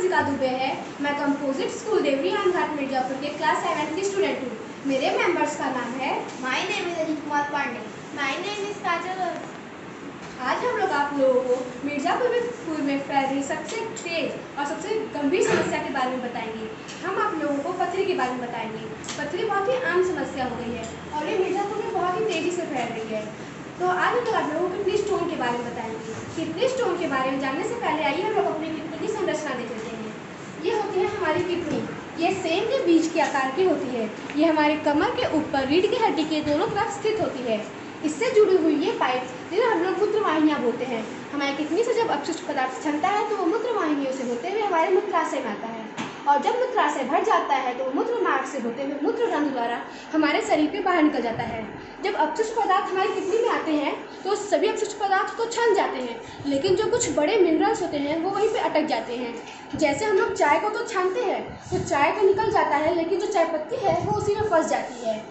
अंशिका दुबे है। मैं composite school Deori घाट मिर्जापुर के क्लास 7 की स्टूडेंट हूँ। मेरे मेंबर्स का नाम है my name is Anil Kumar Pandey. My name is Kajal. आज हम लोग आप लोगों को मिर्जापुर में फैल रही सबसे तेज और सबसे गंभीर समस्या के बारे में बताएंगे। हम आप लोगों को पथरी के बारे में बताएंगे। पथरी बहुत ही आम समस्या हो गई है और ये मिर्जापुर में बहुत ही तेजी से फैल रही है। तो आज हम लोग आप लोगों को किडनी स्टोन के बारे में बताएंगे। किडनी स्टोन के बारे में जानने से पहले आइए हम लोग अपनी किडनी की संरचना देख लेते हैं। ये होती है हमारी किडनी। ये सेम के बीज के आकार की होती है। ये हमारे कमर के ऊपर रीढ़ की हड्डी के दोनों तरफ स्थित होती है। इससे जुड़ी हुई ये पाइप जिन्हें हम लोग मूत्रवाहिनियाँ बोलते हैं। हमारी किडनी से जब अपशिष्ट पदार्थ छनता है तो वो मूत्रवाहिनियों से होते हुए हमारे मूत्राशय में आता है और जब मूत्राशय भर जाता है तो मूत्र मार्ग से होते हुए मूत्ररंध्र द्वारा हमारे शरीर के बाहर निकल जाता है। जब अपशिष्ट पदार्थ हमारी किडनी में आते हैं तो सभी अपशिष्ट पदार्थ तो छन जाते हैं, लेकिन जो कुछ बड़े मिनरल्स होते हैं वो वहीं पे अटक जाते हैं। जैसे हम लोग चाय को तो छानते हैं तो चाय तो निकल जाता है, लेकिन जो चाय पत्ती है वो उसी में फंस जाती है।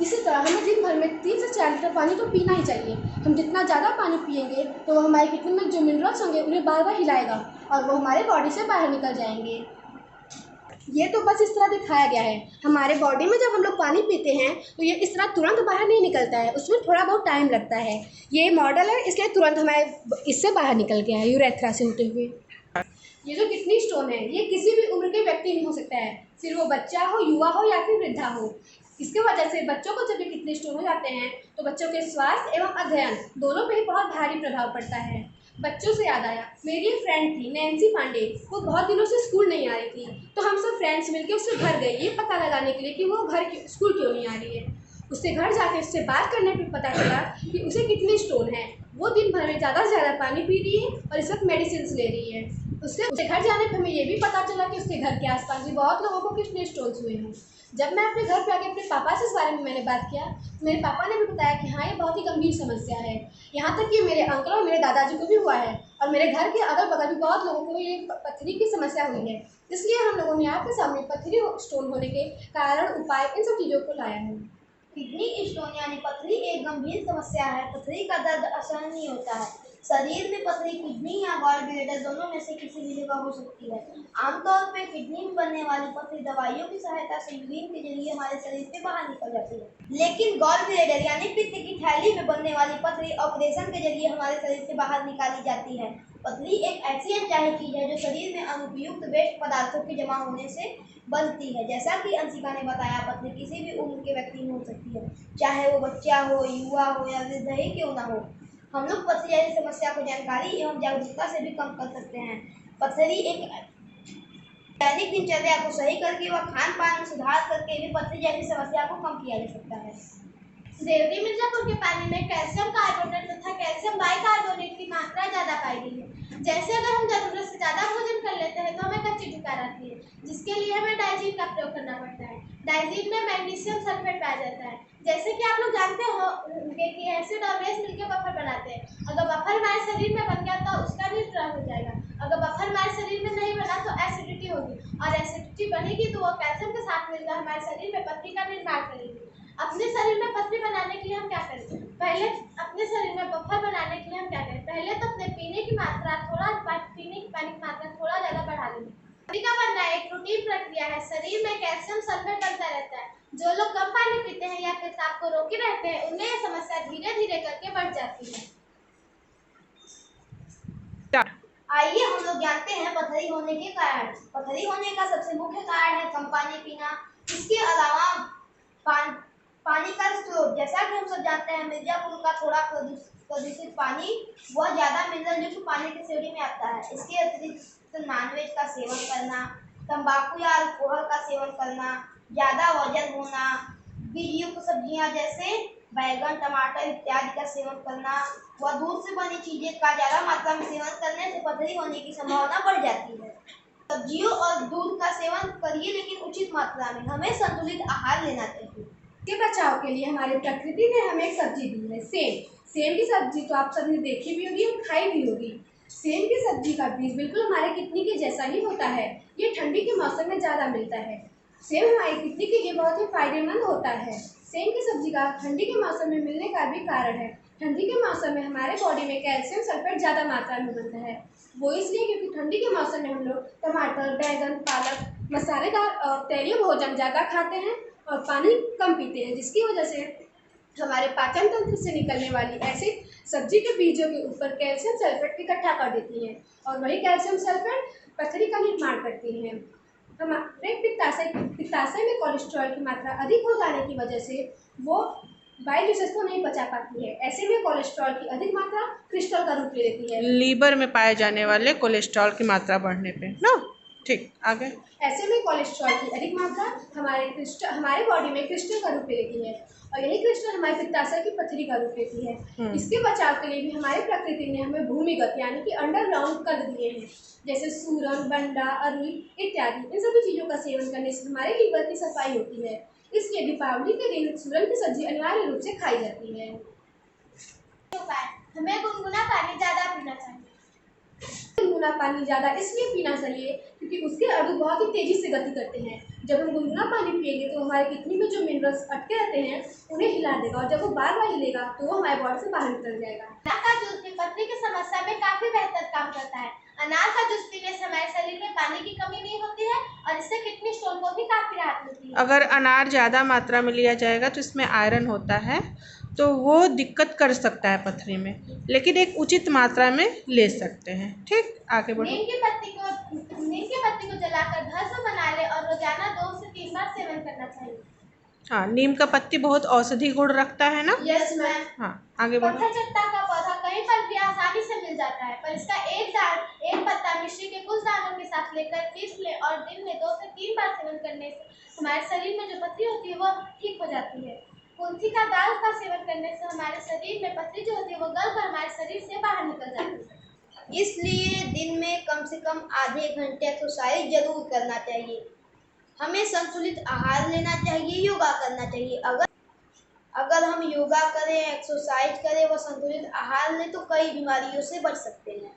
इसी तरह हमें दिन भर में 3 से 4 लीटर पानी तो पीना ही चाहिए। हम जितना ज़्यादा पानी पिएंगे तो वो हमारी किडनी में जो मिनरल्स होंगे उन्हें बार बार हिलाएगा और वो हमारे बॉडी से बाहर निकल जाएंगे। ये तो बस इस तरह दिखाया गया है। हमारे बॉडी में जब हम लोग पानी पीते हैं तो ये इस तरह तुरंत बाहर नहीं निकलता है, उसमें थोड़ा बहुत टाइम लगता है। ये मॉडल है, इसलिए तुरंत हमारे इससे बाहर निकल गया है यूरेथ्रा से होते हुए। ये जो किडनी स्टोन है ये किसी भी उम्र के व्यक्ति में हो सकता है, फिर वो बच्चा हो, युवा हो या फिर वृद्धा हो। इसके वजह से बच्चों को जब भी किडनी स्टोन हो जाते हैं तो बच्चों के स्वास्थ्य एवं अध्ययन दोनों पे ही बहुत भारी प्रभाव पड़ता है। बच्चों से याद आया, मेरी एक फ्रेंड थी नैन्सी पांडे, वो बहुत दिनों से स्कूल नहीं आ रही थी। तो हम सब फ्रेंड्स मिलकर उसके घर गए ये पता लगाने के लिए कि वो स्कूल क्यों नहीं आ रही है। उससे घर जाके उससे बात करने पर पता चला कि उसे किडनी स्टोन है। वो दिन भर में ज़्यादा से ज़्यादा पानी पी रही है और इस वक्त मेडिसिन ले रही है। उसके घर जाने पर हमें ये भी पता चला कि उसके घर के आसपास भी बहुत लोगों को किडनी स्टोन्स हुए हैं। जब मैं अपने घर पे आके अपने पापा से इस बारे में मैंने बात किया, मेरे पापा ने भी बताया कि हाँ ये बहुत ही गंभीर समस्या है। यहाँ तक कि मेरे अंकल और मेरे दादाजी को भी हुआ है और मेरे घर के अगल बगल भी बहुत लोगों को ये पथरी की समस्या हुई है। इसलिए हम लोगों ने आपके सामने पथरी स्टोन होने के कारण, उपाय, इन सब चीज़ों को लाया है। किडनी स्टोन यानी पथरी एक गंभीर समस्या है। पथरी का दर्द असहनीय होता है। शरीर में पथरी किडनी या गॉल ब्लैडर दोनों में से किसी भी जगह हो सकती है। आमतौर पर किडनी में बनने वाली पथरी दवाइयों की सहायता से यूरिन के जरिए हमारे शरीर से बाहर निकल जाती है, लेकिन गॉल ब्लैडर यानी पित्त की थैली में बनने वाली पथरी ऑपरेशन के जरिए हमारे शरीर से बाहर निकाली जाती है। पथरी एक ऐसी अनचाही चीज है जो शरीर में अनुपयुक्त वेस्ट पदार्थों के जमा होने से बनती है। जैसा कि अंशिका ने बताया, पथरी किसी भी उम्र के व्यक्ति में हो सकती है, चाहे वो बच्चा हो, युवा हो या वृद्ध ही क्यों ना हो। हम लोग पथरी जैसी समस्या को जानकारी एवं जागरूकता से भी कम कर सकते हैं। पथरी एक दैनिक दिनचर्या को सही करके व खान पान में सुधार करके भी पथरी जैसी समस्या को कम किया जा सकता है। देवरी मिर्जापुर के पानी में कैल्शियम कार्बोनेट तथा कैल्शियम बाइकार्बोनेट की मात्रा ज्यादा पाई गई है। जैसे अगर हम जरूरत से ज्यादा भोजन कर लेते हैं तो हमें कच्ची डकार आती है, जिसके लिए हमें डाइजीन का प्रयोग करना पड़ता है। डाइजीन में मैग्नीशियम सल्फेट पाया जाता है। जैसे कि आप लोग जानते होंगे कि एसिड और बेस मिलकर बफर बनाते हैं। अगर बफर हमारे शरीर में बन गया तो उसका न्यूट्रल हो जाएगा। अगर बफर हमारे शरीर में नहीं बना तो एसिडिटी होगी और एसिडिटी बनेगी तो वो कैल्शियम के साथ मिलकर हमारे शरीर में पथरी का निर्माण करेगी। अपने शरीर में पथरी बनाने के लिए हम क्या करें? पहले अपने शरीर में बफर बनाने के लिए हम क्या करें? पहले तो अपने पीने की पानी की मात्रा थोड़ा ज़्यादा बढ़ा लेंगे। पथरी का बनना एक रूटीन प्रक्रिया है। शरीर में कैल्शियम सल्फेट बनता रहता है। जो लोग कम पानी पीते हैं या पेशाब को रोके रहते हैं उनमें यह समस्या धीरे धीरे करके बढ़ जाती है। आइए हम लोग जानते हैं पथरी होने के कारण। पथरी होने का सबसे मुख्य कारण है कम पानी पीना। इसके अलावा पानी का स्रोत, जैसा कि हम सब जानते हैं मिर्जापुर का थोड़ा प्रदूषित पानी वह ज्यादा मिनरल युक्त पानी की श्रेणी में आता है। इसके अतिरिक्त नॉनवेज का सेवन करना, तंबाकू या अल्कोहल का सेवन करना, ज्यादा वजन होना, बीज युक्त सब्जियां जैसे बैगन, टमाटर इत्यादि का सेवन करना व दूध से बनी चीजें का ज्यादा मात्रा में सेवन करने से पथरी होने की संभावना बढ़ जाती है। सब्जियों और दूध का सेवन करिए, लेकिन उचित मात्रा में। हमें संतुलित आहार लेना चाहिए। के बचाव के लिए हमारी प्रकृति ने हमें एक सब्जी दी है, सेम। सेम की सब्जी तो आप सबने देखी भी होगी और खाई भी होगी। सेम की सब्जी का बीज बिल्कुल हमारे किडनी के जैसा ही होता है। ये ठंडी के मौसम में ज़्यादा मिलता है। सेम हमारी किडनी के लिए बहुत ही फायदेमंद होता है। सेम की सब्जी का ठंडी के मौसम में मिलने का भी कारण है। ठंडी के मौसम में हमारे बॉडी में कैल्शियम सल्फेट ज़्यादा मात्रा में बनता है। वो इसलिए क्योंकि ठंडी के मौसम में हम लोग टमाटर, बैंगन, पालक, मसालेदार तैलीय भोजन ज़्यादा खाते हैं और पानी कम पीते हैं, जिसकी वजह से हमारे पाचन तंत्र से निकलने वाली एसिड सब्जी के बीजों के ऊपर कैल्शियम सल्फेट इकट्ठा कर देती है और वही कैल्शियम सल्फेट पथरी का निर्माण करती है। हमारे पित्ताशय में कोलेस्ट्रॉल की मात्रा अधिक हो जाने की वजह से वो बाइल जूसेस को नहीं पचा पाती है। ऐसे में कोलेस्ट्रॉल की अधिक मात्रा क्रिस्टल का रूप ले लेती है। लीवर में पाए जाने वाले कोलेस्ट्रॉल की मात्रा बढ़ने पे ना। ठीक, आगे। ऐसे में कोलेस्ट्रॉल की अधिक मात्रा हमारे बॉडी में क्रिस्टल का रूप ले लेती है और यही क्रिस्टल हमारे पित्ताशय की पथरी का रूप लेती है। इसके बचाव के लिए भी हमारी प्रकृति ने हमें भूमिगत यानी कि अंडरग्राउंड कर दिए हैं, जैसे सूरन, बंडा, अरुई इत्यादि। इन सभी चीज़ों का सेवन करने से हमारे लीवर की सफाई होती है। इसलिए दीपावली के दिन सूरन की सब्जी अनिवार्य रूप से खाई जाती है। उपाय: हमें गुनगुना पानी ज़्यादा पीना चाहिए। गुनगुना पानी ज़्यादा इसलिए पीना चाहिए क्योंकि उसके अणु बहुत ही तेज़ी से गति करते हैं। जब हम गुनगुना पानी पिएंगे तो हमारे किडनी में जो मिनरल्स अटके रहते हैं उन्हें हिला देगा और जब वो बार बार हिलेगा तो वो हमारे बॉडी से बाहर निकल जाएगा। अनार का जूस भी पथरी की समस्या में काफी बेहतर काम करता है। अनार का जूस पीने से हमारे शरीर में पानी की कमी नहीं होती है और इससे किडनी स्टोन को भी काफी राहत मिलती है। अगर अनार ज़्यादा मात्रा में लिया जाएगा तो इसमें आयरन होता है, तो वो दिक्कत कर सकता है पथरी में, लेकिन एक उचित मात्रा में ले सकते हैं। ठीक, आगे बढ़ो। नीम की पत्ती को जलाकर भस्म बना ले और रोजाना 2 से 3 बार सेवन करना चाहिए। हाँ, नीम का पत्ती बहुत औषधि गुण रखता है ना। Yes ma'am. हाँ, आगे बढ़ो। पत्थर चट्टा का पौधा कहीं पर भी आसानी से मिल जाता है, पर इसका एक पत्ता मिश्री के कुछ दानों के साथ लेकर पीस ले और दिन में 2 से 3 बार सेवन करने से हमारे शरीर में जो पथरी होती है वो ठीक हो जाती है। कुल्थी का दाल का सेवन करने से हमारे शरीर में पथरी जो होती है वो गल कर हमारे शरीर से बाहर निकल जाती है। इसलिए दिन में कम से कम आधे घंटे एक्सरसाइज जरूर करना चाहिए। हमें संतुलित आहार लेना चाहिए, योगा करना चाहिए। अगर हम योगा करें, एक्सरसाइज करें व संतुलित आहार लें तो कई बीमारियों से बच सकते हैं।